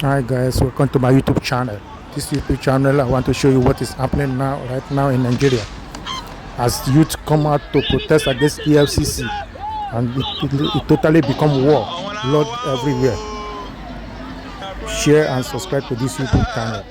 Hi guys, welcome to my YouTube channel. This YouTube channel, I want to show you what is happening right now in Nigeria. As youth come out to protest against EFCC, and it totally become war, blood everywhere. Share and subscribe to this YouTube channel.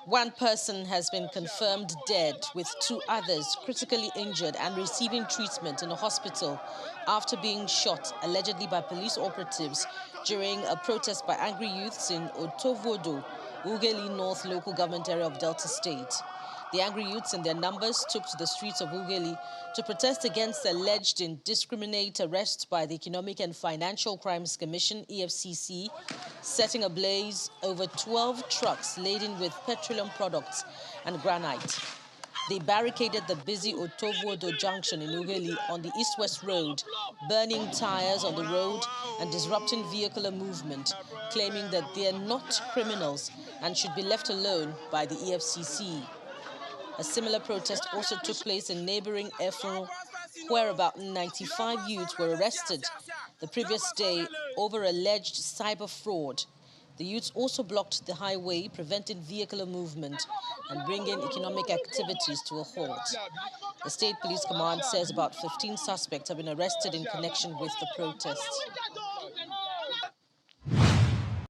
One person has been confirmed dead, with two others critically injured and receiving treatment in a hospital after being shot, allegedly by police operatives, during a protest by angry youths in Otovodo, Ugeli North local government area of Delta State. The angry youths in their numbers took to the streets of Ugeli to protest against alleged indiscriminate arrest by the Economic and Financial Crimes Commission, EFCC, setting ablaze over 12 trucks laden with petroleum products and granite. They barricaded the busy Otovodo junction in Ugeli on the east-west road, burning tires on the road and disrupting vehicular movement, claiming that they are not criminals and should be left alone by the EFCC. A similar protest also took place in neighboring Efcc, where about 95 youths were arrested the previous day over alleged cyber fraud. The youths also blocked the highway, preventing vehicular movement and bringing economic activities to a halt. The State Police Command says about 15 suspects have been arrested in connection with the protests.